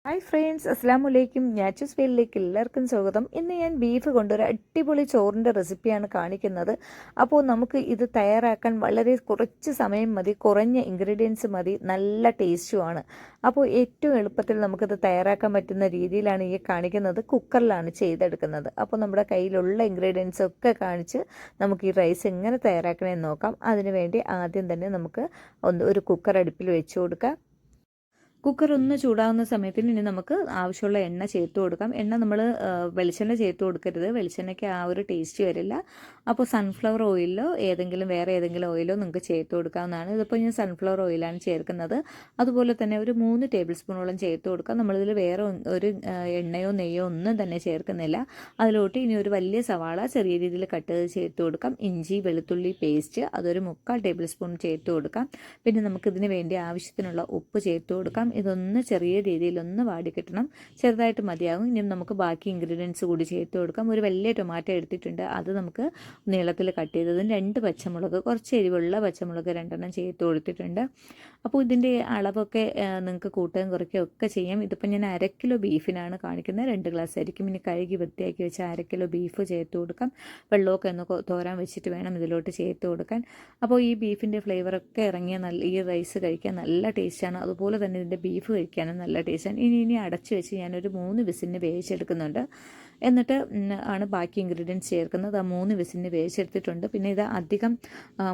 Hi friends, അസ്സാം വലൈക്കും. ഞാച്ചൂസ് വേലിലേക്ക് എല്ലാവർക്കും സ്വാഗതം. ഇന്ന് ഞാൻ ബീഫ് കൊണ്ടൊരു അടിപൊളി ചോറിൻ്റെ റെസിപ്പിയാണ് കാണിക്കുന്നത്. അപ്പോൾ നമുക്ക് ഇത് തയ്യാറാക്കാൻ വളരെ കുറച്ച് സമയം മതി, കുറഞ്ഞ ഇൻഗ്രീഡിയൻസ് മതി, നല്ല ടേസ്റ്റുമാണ്. അപ്പോൾ ഏറ്റവും എളുപ്പത്തിൽ നമുക്കിത് തയ്യാറാക്കാൻ പറ്റുന്ന രീതിയിലാണ് ഈ കാണിക്കുന്നത്. കുക്കറിലാണ് ചെയ്തെടുക്കുന്നത്. അപ്പോൾ നമ്മുടെ കയ്യിലുള്ള ഇൻഗ്രീഡിയൻസ് ഒക്കെ കാണിച്ച് നമുക്ക് ഈ റൈസ് എങ്ങനെ തയ്യാറാക്കണമെന്ന് നോക്കാം. അതിനുവേണ്ടി ആദ്യം തന്നെ നമുക്ക് ഒരു കുക്കർ അടുപ്പിൽ വെച്ച് കൊടുക്കാം. കുക്കർ ഒന്ന് ചൂടാകുന്ന സമയത്തിന് ഇനി നമുക്ക് ആവശ്യമുള്ള എണ്ണ ചേർത്ത് കൊടുക്കാം. എണ്ണ നമ്മൾ വെളിച്ചെണ്ണ ചേർത്ത് കൊടുക്കരുത്, വെളിച്ചെണ്ണയ്ക്ക് ആ ഒരു ടേസ്റ്റ് വരില്ല. അപ്പോൾ സൺഫ്ലവർ ഓയിലോ വേറെ ഏതെങ്കിലും ഓയിലോ നിങ്ങൾക്ക് ചേർത്ത് കൊടുക്കാവുന്നതാണ്. ഇതിപ്പോൾ ഞാൻ സൺഫ്ലവർ ഓയിലാണ് ചേർക്കുന്നത്. അതുപോലെ തന്നെ ഒരു 3 ടേബിൾ സ്പൂണോളം ചേർത്ത് കൊടുക്കാം. നമ്മളിതിൽ വേറെ ഒരു എണ്ണയോ നെയ്യോ ഒന്നും തന്നെ ചേർക്കുന്നില്ല. അതിലോട്ട് ഇനി ഒരു വലിയ സവാള ചെറിയ രീതിയിൽ കട്ട് ചെയ്ത് ചേർത്ത് കൊടുക്കാം. ഇഞ്ചി വെളുത്തുള്ളി പേസ്റ്റ് അതൊരു 3/4 ടേബിൾ സ്പൂൺ ചേർത്ത് കൊടുക്കാം. പിന്നെ നമുക്കിതിന് വേണ്ടി ആവശ്യത്തിനുള്ള ഉപ്പ് ചേർത്ത് കൊടുക്കാം. ഇതൊന്ന് ചെറിയ രീതിയിലൊന്ന് വാടിക്കിട്ടണം, ചെറുതായിട്ട് മതിയാകും. ഇനി നമുക്ക് ബാക്കി ഇൻഗ്രീഡിയൻസ് കൂടി ചേർത്ത് കൊടുക്കാം. ഒരു വലിയ ടൊമാറ്റോ എടുത്തിട്ടുണ്ട്, അത് നമുക്ക് നീളത്തിൽ കട്ട് ചെയ്തതും 2 പച്ചമുളക്, കുറച്ച് എരിവുള്ള പച്ചമുളക് 2 ചേർത്ത് കൊടുത്തിട്ടുണ്ട്. അപ്പോൾ ഇതിൻ്റെ അളവൊക്കെ നിങ്ങൾക്ക് കൂട്ടുകയും കുറയ്ക്കുകയും ഒക്കെ ചെയ്യാം. ഇതിപ്പോൾ ഞാൻ 1/2 കിലോ ബീഫിനാണ് കാണിക്കുന്നത്. 2 ഗ്ലാസ് ആയിരിക്കും. ഇനി കഴുകി വൃത്തിയാക്കി വെച്ച് 1/2 കിലോ ബീഫ് ചേർത്ത് കൊടുക്കാം. വെള്ളമൊക്കെ ഒന്ന് തോരാൻ വെച്ചിട്ട് വേണം ഇതിലോട്ട് ചേർത്ത് കൊടുക്കാൻ. അപ്പോൾ ഈ ബീഫിൻ്റെ ഫ്ലേവറൊക്കെ ഇറങ്ങിയ ഈ റൈസ് കഴിക്കാൻ നല്ല ടേസ്റ്റാണ്. അതുപോലെ തന്നെ ഇതിൻ്റെ ബീഫ് കഴിക്കാനും നല്ല ടേസ്റ്റാണ്. ഇനി അടച്ച് വെച്ച് ഞാനൊരു 3 വിസിലിന് വേവിച്ചെടുക്കുന്നുണ്ട്. എന്നിട്ട് ആണ് ബാക്കി ഇൻഗ്രീഡിയൻസ് ചേർക്കുന്നത്. ആ 3 വിസിലിന് വേവിച്ചെടുത്തിട്ടുണ്ട്. പിന്നെ ഇത് അധികം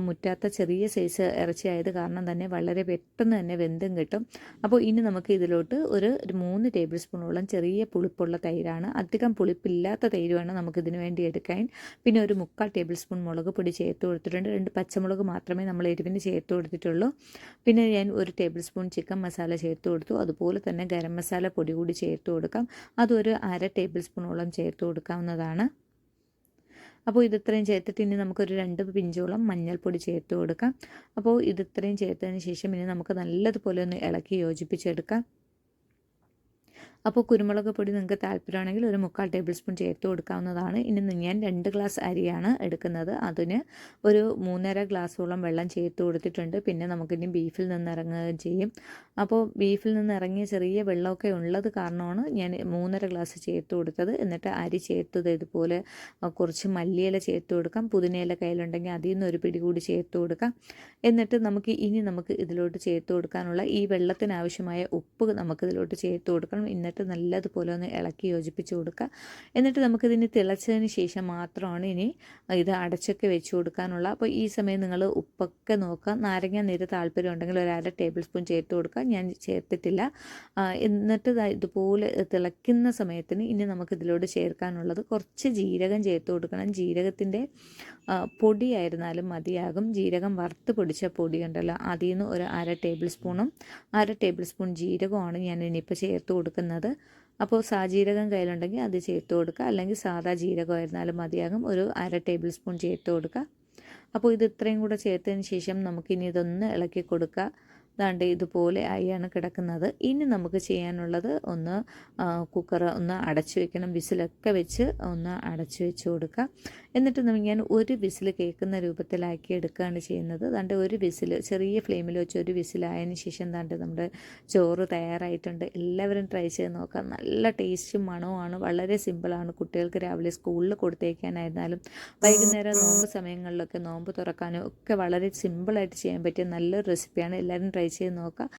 മുറ്റാത്ത ചെറിയ സൈസ് ഇറച്ചിയായത് കാരണം തന്നെ വളരെ പെട്ടെന്ന് തന്നെ വെന്തും കിട്ടും. അപ്പോൾ ഇനി നമുക്ക് ഇതിലോട്ട് ഒരു 3 ടേബിൾ സ്പൂണോളം ചെറിയ പുളിപ്പുള്ള തൈരാണ്. അധികം പുളിപ്പില്ലാത്ത തൈര് വേണം നമുക്കിതിന് വേണ്ടി എടുക്കാൻ. പിന്നെ ഒരു 3/4 ടേബിൾ സ്പൂൺ മുളക് പൊടി ചേർത്ത് കൊടുത്തിട്ടുണ്ട്. 2 പച്ചമുളക് മാത്രമേ നമ്മൾ എരിവിന് ചേർത്ത് കൊടുത്തിട്ടുള്ളൂ. പിന്നെ ഞാൻ 1 ടേബിൾ സ്പൂൺ ചിക്കൻ മസാല ചേർത്ത് കൊടുത്തു. അതുപോലെ തന്നെ ഗരം മസാല പൊടി കൂടി ചേർത്ത് കൊടുക്കാം. അതൊരു 1/2 ടേബിൾ സ്പൂണോളം ചേർത്ത് കൊടുക്കാവുന്നതാണ്. അപ്പോൾ ഇത്രയും ചേർത്തിട്ട് ഇനി നമുക്കൊരു 2 പിഞ്ചോളം മഞ്ഞൾപ്പൊടി ചേർത്ത് കൊടുക്കാം. അപ്പോൾ ഇത്രയും ചേർത്തതിന് ശേഷം ഇനി നമുക്ക് നല്ലതുപോലെ ഒന്ന് ഇളക്കി യോജിപ്പിച്ചെടുക്കാം. അപ്പോൾ കുരുമുളക് പൊടി നിങ്ങൾക്ക് താല്പര്യമാണെങ്കിൽ ഒരു 3/4 ടേബിൾ സ്പൂൺ ചേർത്ത് കൊടുക്കാവുന്നതാണ്. ഇനി ഞാൻ 2 ഗ്ലാസ് അരിയാണ് എടുക്കുന്നത്. അതിന് ഒരു 3.5 ഗ്ലാസോളം വെള്ളം ചേർത്ത് കൊടുത്തിട്ടുണ്ട്. പിന്നെ നമുക്കിനി ബീഫിൽ നിന്ന് ഇറങ്ങുകയും ചെയ്യും. അപ്പോൾ ബീഫിൽ നിന്ന് ഇറങ്ങിയ ചെറിയ വെള്ളമൊക്കെ ഉള്ളത് കാരണമാണ് ഞാൻ 3.5 ഗ്ലാസ് ചേർത്ത് കൊടുത്തത്. എന്നിട്ട് അരി ചേർത്തത് ഇതുപോലെ കുറച്ച് മല്ലിയില ചേർത്ത് കൊടുക്കാം. പുതിനയില കയ്യിലുണ്ടെങ്കിൽ അതിൽ നിന്ന് ഒരു പിടി കൂടി ചേർത്ത് കൊടുക്കാം. എന്നിട്ട് നമുക്ക് ഇതിലോട്ട് ചേർത്ത് കൊടുക്കാനുള്ള ഈ വെള്ളത്തിനാവശ്യമായ ഉപ്പ് നമുക്കിതിലോട്ട് ചേർത്ത് കൊടുക്കണം. എന്നിട്ട് നല്ലതുപോലെ ഒന്ന് ഇളക്കി യോജിപ്പിച്ച് കൊടുക്കുക. എന്നിട്ട് നമുക്കിതിന് തിളച്ചതിന് ശേഷം മാത്രമാണ് ഇനി ഇത് അടച്ചൊക്കെ വെച്ച് കൊടുക്കാനുള്ള. അപ്പോൾ ഈ സമയം നിങ്ങൾ ഉപ്പൊക്കെ നോക്കുക. നാരങ്ങ നീര് താല്പര്യം ഉണ്ടെങ്കിൽ ഒരു 1/2 ടേബിൾ സ്പൂൺ ചേർത്ത് കൊടുക്കുക. ഞാൻ ചേർത്തിട്ടില്ല. എന്നിട്ട് ഇതുപോലെ തിളയ്ക്കുന്ന സമയത്തിന് ഇനി നമുക്കിതിലോട്ട് ചേർക്കാനുള്ളത് കുറച്ച് ജീരകം ചേർത്ത് കൊടുക്കണം. ജീരകത്തിൻ്റെ പൊടിയായിരുന്നാലും മതിയാകും. ജീരകം വറുത്ത് പൊടിച്ച പൊടി ഉണ്ടല്ലോ, അതിൽ നിന്ന് ഒരു 1/2 ടേബിൾ സ്പൂണും 1/2 ടേബിൾ സ്പൂൺ ജീരകമാണ് ഞാൻ ഇനിയിപ്പോൾ ചേർത്ത് കൊടുക്കുന്നത്. അപ്പോൾ സാജീരകം കയ്യിലുണ്ടെങ്കിൽ അത് ചേർത്ത് കൊടുക്കുക, അല്ലെങ്കിൽ സാധാ ജീരകമായിരുന്നാലും മതിയാകും. ഒരു 1/2 ടേബിൾ സ്പൂൺ ചേർത്ത് കൊടുക്കുക. അപ്പോൾ ഇത്രയും കൂടെ ചേർത്തതിന് ശേഷം നമുക്കിനി ഇതൊന്ന് ഇളക്കി കൊടുക്കുക. ദാണ്ട് ഇതുപോലെ ആയാണ് കിടക്കുന്നത്. ഇനി നമുക്ക് ചെയ്യാനുള്ളത് കുക്കർ ഒന്ന് അടച്ചു വെക്കണം. വിസിലൊക്കെ വെച്ച് ഒന്ന് അടച്ചു വെച്ച് കൊടുക്കുക. എന്നിട്ട് ഞാൻ ഒരു വിസിൽ കേൾക്കുന്ന രൂപത്തിലാക്കി എടുക്കുകയാണ് ചെയ്യുന്നത്. ദാണ്ട് ഒരു വിസിൽ ചെറിയ ഫ്ലെയിമിൽ വെച്ച് ഒരു വിസിലായതിന് ശേഷം ദാണ്ട് നമ്മുടെ ചോറ് തയ്യാറായിട്ടുണ്ട്. എല്ലാവരും ട്രൈ ചെയ്ത് നോക്കാം. നല്ല ടേസ്റ്റും മണവുമാണ്. വളരെ സിമ്പിളാണ്. കുട്ടികൾക്ക് രാവിലെ സ്കൂളിൽ കൊടുത്തേക്കാനായിരുന്നാലും വൈകുന്നേരം നോമ്പ് സമയങ്ങളിലൊക്കെ നോമ്പ് തുറക്കാനും ഒക്കെ വളരെ സിമ്പിളായിട്ട് ചെയ്യാൻ പറ്റിയ നല്ലൊരു റെസിപ്പിയാണ്. എല്ലാവരും ട്രൈ ചെയ്ത് നോക്കാം.